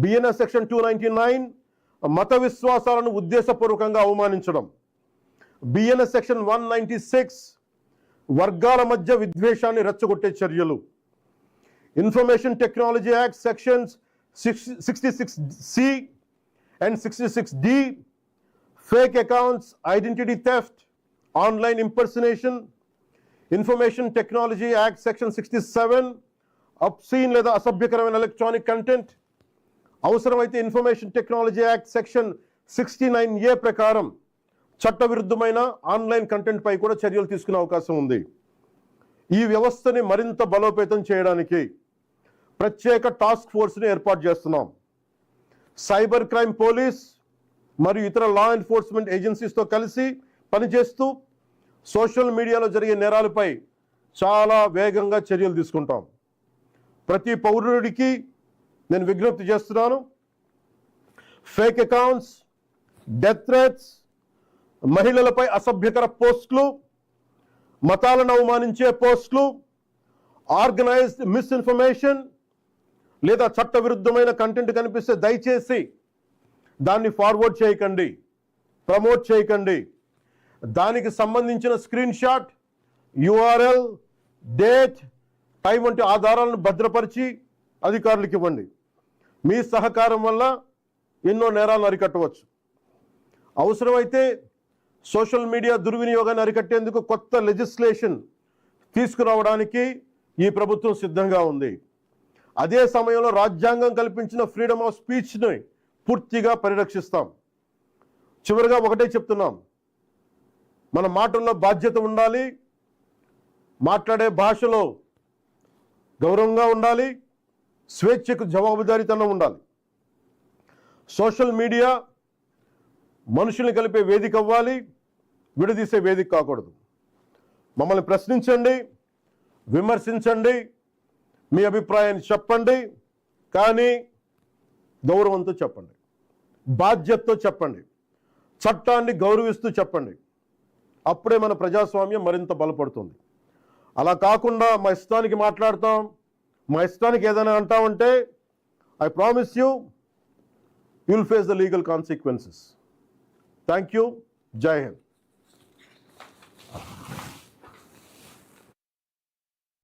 BNS section 299 మత విశ్వాసాలను ఉద్దేశపూర్వకంగా అవమానించడం. బిఎన్ఎస్ సెక్షన్ 196 వర్గాల మధ్య విద్వేషాన్ని రెచ్చగొట్టే చర్యలు. Information technology act sections 66C and 66D fake accounts, identity theft, online impersonation. Information technology act section 67 obscene లేదా అసభ్యకరమైన ఎలక్ట్రానిక్ కంటెంట్. అవసరమైతే information technology act section 69A ప్రకారం చట్టవిరుద్ధమైన ఆన్లైన్ కంటెంట్ పై కూడా చర్యలు తీసుకునే అవకాశం ఉంది. ఈ వ్యవస్థని మరింత బలోపేతం చేయడానికి ప్రత్యేక టాస్క్ ఫోర్స్ని ఏర్పాటు చేస్తున్నాం. సైబర్ క్రైమ్ పోలీస్ మరియు ఇతర లా ఎన్ఫోర్స్మెంట్ ఏజెన్సీస్తో కలిసి పనిచేస్తూ సోషల్ మీడియాలో జరిగే నేరాలపై చాలా వేగంగా చర్యలు తీసుకుంటాం. ప్రతి పౌరుడికి నేను విజ్ఞప్తి చేస్తున్నాను, ఫేక్ అకౌంట్స్, డెత్ థ్రెట్స్, మహిళలపై అసభ్యకర పోస్టులు, మతాలను అవమానించే పోస్టులు, ఆర్గనైజ్డ్ మిస్ఇన్ఫర్మేషన్ లేదా చట్టవిరుద్ధమైన కంటెంట్ కనిపిస్తే దయచేసి దాన్ని ఫార్వర్డ్ చేయకండి, ప్రమోట్ చేయకండి. దానికి సంబంధించిన screen shot, URL, date, time వంటి ఆధారాలను భద్రపరిచి అధికారులకు ఇవ్వండి. మీ సహకారం వల్ల ఎన్నో నేరాలను అరికట్టవచ్చు. అవసరమైతే సోషల్ మీడియా దుర్వినియోగాన్ని అరికట్టేందుకు కొత్త లెజిస్లేషన్ తీసుకురావడానికి ఈ ప్రభుత్వం సిద్ధంగా ఉంది. అదే సమయంలో రాజ్యాంగం కల్పించిన ఫ్రీడమ్ ఆఫ్ స్పీచ్ని పూర్తిగా పరిరక్షిస్తాం. చివరిగా ఒకటే చెప్తున్నాం, మన మాటల్లో బాధ్యత ఉండాలి, మాట్లాడే భాషలో గౌరవంగా ఉండాలి, స్వేచ్ఛకు జవాబుదారీతనం ఉండాలి. సోషల్ మీడియా మనుషుల్ని కలిపే వేదిక అవ్వాలి, విడదీసే వేదిక కాకూడదు. మమ్మల్ని ప్రశ్నించండి, విమర్శించండి, మీ అభిప్రాయాన్ని చెప్పండి, కానీ గౌరవంతో చెప్పండి, బాధ్యతతో చెప్పండి, చట్టాన్ని గౌరవిస్తూ చెప్పండి. అప్పుడే మన ప్రజాస్వామ్యం మరింత బలపడుతుంది. అలా కాకుండా మా ఇష్టానికి మాట్లాడతాం, మా ఇష్టానికి ఏదైనా అంటామంటే I promise you will face the legal consequences. Thank you. Jai Hind.